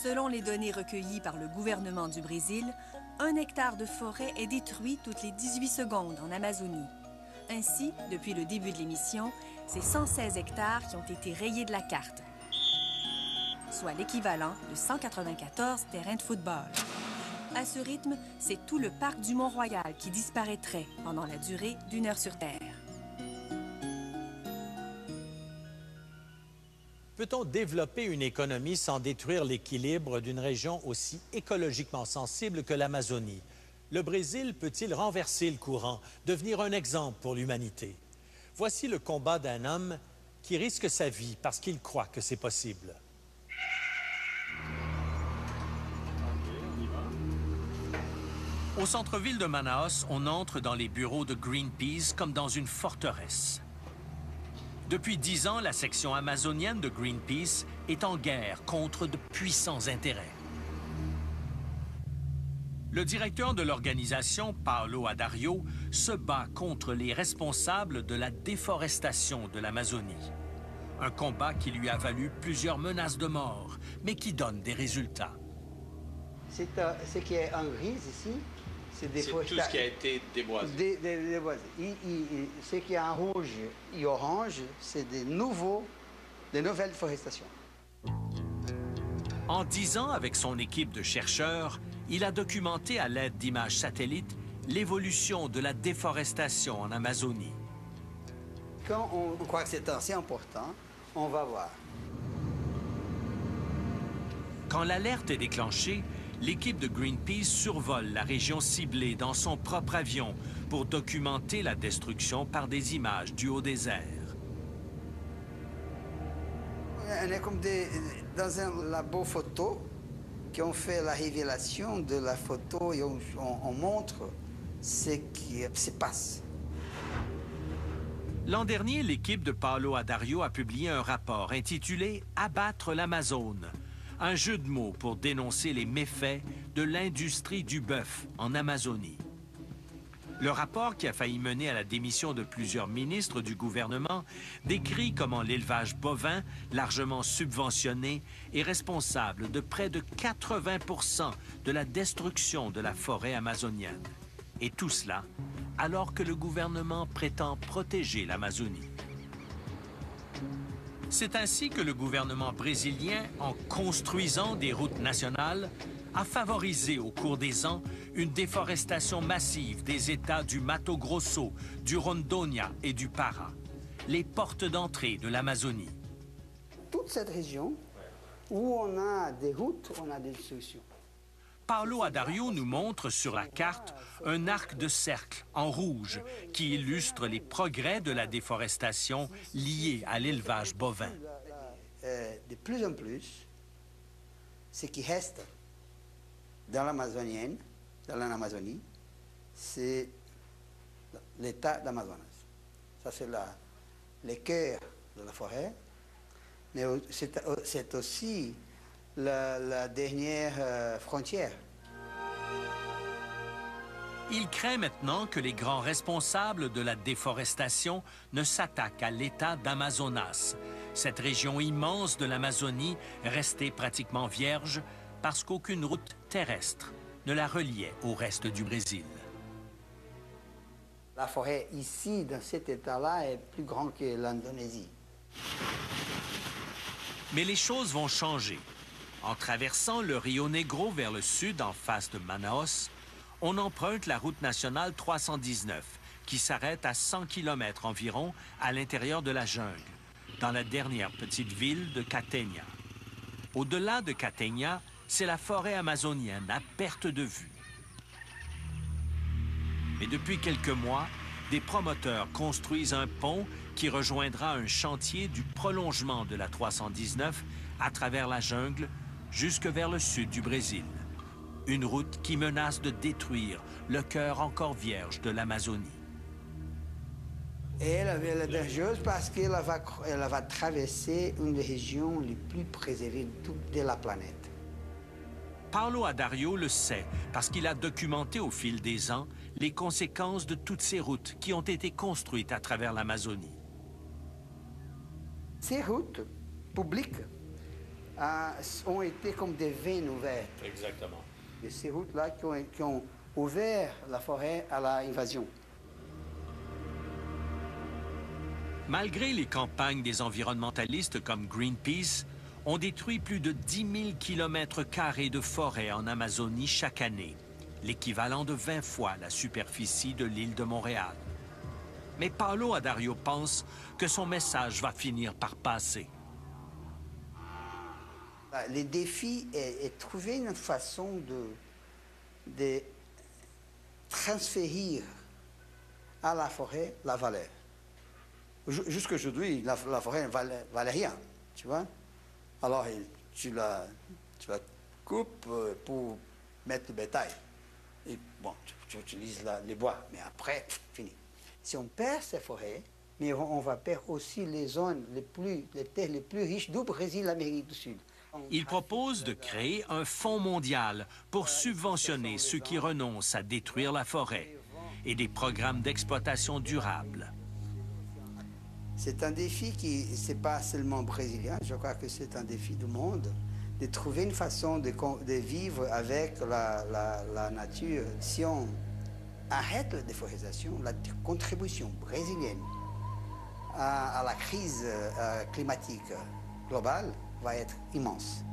Selon les données recueillies par le gouvernement du Brésil, 1 hectare de forêt est détruit toutes les 18 secondes en Amazonie. Ainsi, depuis le début de l'émission, c'est 116 hectares qui ont été rayés de la carte, soit l'équivalent de 194 terrains de football. À ce rythme, c'est tout le parc du Mont-Royal qui disparaîtrait pendant la durée d'1 heure sur Terre. Peut-on développer une économie sans détruire l'équilibre d'une région aussi écologiquement sensible que l'Amazonie? Le Brésil peut-il renverser le courant, devenir un exemple pour l'humanité? Voici le combat d'un homme qui risque sa vie parce qu'il croit que c'est possible. Au centre-ville de Manaus, on entre dans les bureaux de Greenpeace comme dans une forteresse. Depuis 10 ans, la section amazonienne de Greenpeace est en guerre contre de puissants intérêts. Le directeur de l'organisation, Paulo Adario, se bat contre les responsables de la déforestation de l'Amazonie. Un combat qui lui a valu plusieurs menaces de mort, mais qui donne des résultats. Ce qui est en gris ici, c'est tout ce qui a été déboisé. Déboisé. Ce qui est en rouge et orange, c'est des nouvelles forestations. En 10 ans, avec son équipe de chercheurs, il a documenté à l'aide d'images satellites l'évolution de la déforestation en Amazonie. Quand on croit que c'est assez important, on va voir. Quand l'alerte est déclenchée, l'équipe de Greenpeace survole la région ciblée dans son propre avion pour documenter la destruction par des images du haut des airs. On est comme dans un labo photo qui ont fait la révélation de la photo et on montre ce qui se passe. L'an dernier, l'équipe de Paulo Adario a publié un rapport intitulé « Abattre l'Amazone », un jeu de mots pour dénoncer les méfaits de l'industrie du bœuf en Amazonie. Le rapport, qui a failli mener à la démission de plusieurs ministres du gouvernement, décrit comment l'élevage bovin, largement subventionné, est responsable de près de 80% de la destruction de la forêt amazonienne. Et tout cela alors que le gouvernement prétend protéger l'Amazonie. C'est ainsi que le gouvernement brésilien, en construisant des routes nationales, a favorisé au cours des ans une déforestation massive des États du Mato Grosso, du Rondônia et du Pará, les portes d'entrée de l'Amazonie. Toute cette région où on a des routes, on a des solutions. Paulo Adario nous montre sur la carte un arc de cercle en rouge qui illustre les progrès de la déforestation liés à l'élevage bovin. De plus en plus, ce qui reste dans l'Amazonie, c'est l'état d'Amazonas. Ça, c'est le cœur de la forêt, mais c'est aussi la dernière frontière. Il craint maintenant que les grands responsables de la déforestation ne s'attaquent à l'état d'Amazonas, cette région immense de l'Amazonie restée pratiquement vierge parce qu'aucune route terrestre ne la reliait au reste du Brésil. La forêt ici, dans cet état-là, est plus grande que l'Indonésie. Mais les choses vont changer. En traversant le Rio Negro vers le sud, en face de Manaus, on emprunte la route nationale 319, qui s'arrête à 100 km environ à l'intérieur de la jungle, dans la dernière petite ville de Catenha. Au-delà de Catenha, c'est la forêt amazonienne à perte de vue. Mais depuis quelques mois, des promoteurs construisent un pont qui rejoindra un chantier du prolongement de la 319 à travers la jungle jusque vers le sud du Brésil. Une route qui menace de détruire le cœur encore vierge de l'Amazonie. Elle est dangereuse parce qu'elle va traverser une des régions les plus préservées de la planète. Paulo Adario le sait parce qu'il a documenté au fil des ans les conséquences de toutes ces routes qui ont été construites à travers l'Amazonie. Ces routes publiques ont été comme des veines ouvertes. Exactement. Et ces routes-là qui ont ouvert la forêt à l'invasion. Malgré les campagnes des environnementalistes comme Greenpeace, on détruit plus de 10 000 km² de forêt en Amazonie chaque année, l'équivalent de 20 fois la superficie de l'île de Montréal. Mais Paulo Adario pense que son message va finir par passer. Le défi est de trouver une façon de transférer à la forêt la valeur. Jusqu'à aujourd'hui, la forêt ne valait rien, tu vois. Alors, tu la coupes pour mettre le bétail. Et bon, tu utilises les bois, mais après, fini. Si on perd ces forêts, mais on va perdre aussi les zones, les terres les plus riches du Brésil, l'Amérique du Sud. Il propose de créer un fonds mondial pour subventionner ceux qui renoncent à détruire la forêt et des programmes d'exploitation durable. C'est un défi qui n'est pas seulement brésilien, je crois que c'est un défi du monde, de trouver une façon de vivre avec la nature. Si on arrête la déforestation, la contribution brésilienne à la crise climatique globale va être immense.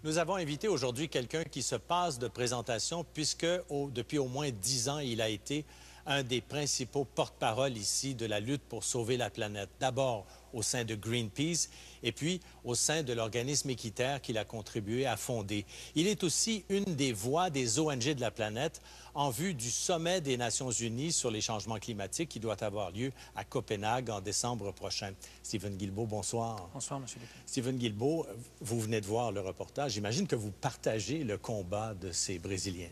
Nous avons invité aujourd'hui quelqu'un qui se passe de présentation puisque depuis au moins 10 ans, il a été un des principaux porte-parole ici de la lutte pour sauver la planète. D'abord au sein de Greenpeace et puis au sein de l'organisme équitaire qu'il a contribué à fonder. Il est aussi une des voix des ONG de la planète en vue du sommet des Nations Unies sur les changements climatiques qui doit avoir lieu à Copenhague en décembre prochain. Stephen Guilbeault, bonsoir. Bonsoir, M. Lépine. Stephen Guilbeault, vous venez de voir le reportage. J'imagine que vous partagez le combat de ces Brésiliens.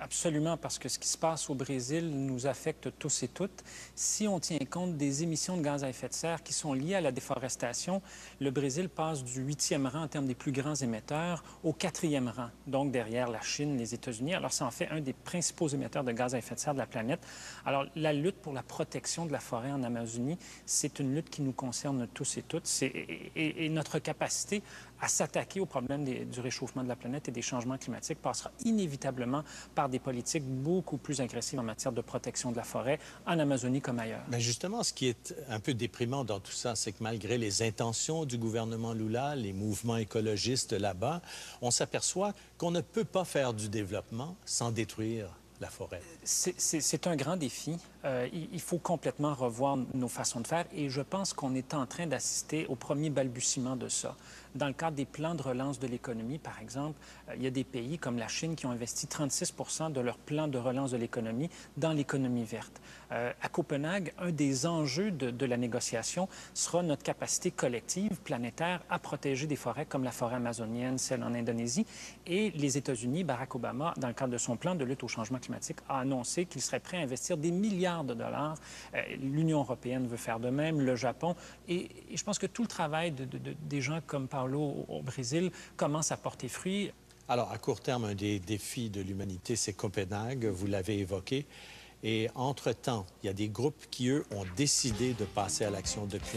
Absolument, parce que ce qui se passe au Brésil nous affecte tous et toutes. Si on tient compte des émissions de gaz à effet de serre qui sont liées à la déforestation, le Brésil passe du 8e rang en termes des plus grands émetteurs au 4e rang, donc derrière la Chine, les États-Unis. Alors, ça en fait un des principaux émetteurs de gaz à effet de serre de la planète. Alors, la lutte pour la protection de la forêt en Amazonie, c'est une lutte qui nous concerne tous et toutes. Et notre capacité à s'attaquer au problème du réchauffement de la planète et des changements climatiques passera inévitablement par des politiques beaucoup plus agressives en matière de protection de la forêt, en Amazonie comme ailleurs. Mais justement, ce qui est un peu déprimant dans tout ça, c'est que malgré les intentions du gouvernement Lula, les mouvements écologistes là-bas, on s'aperçoit qu'on ne peut pas faire du développement sans détruire la forêt. C'est un grand défi. Il faut complètement revoir nos façons de faire et je pense qu'on est en train d'assister au premier balbutiement de ça. Dans le cadre des plans de relance de l'économie, par exemple, il y a des pays comme la Chine qui ont investi 36 % de leur plan de relance de l'économie dans l'économie verte. À Copenhague, un des enjeux de la négociation sera notre capacité collective, planétaire, à protéger des forêts comme la forêt amazonienne, celle en Indonésie. Et les États-Unis, Barack Obama, dans le cadre de son plan de lutte au changement climatique, a annoncé qu'il serait prêt à investir des milliards de dollars. L'Union européenne veut faire de même, le Japon. Et je pense que tout le travail des gens comme Paulo au Brésil commence à porter fruit. Alors, à court terme, un des défis de l'humanité, c'est Copenhague, vous l'avez évoqué. Et entre-temps, il y a des groupes qui, eux, ont décidé de passer à l'action depuis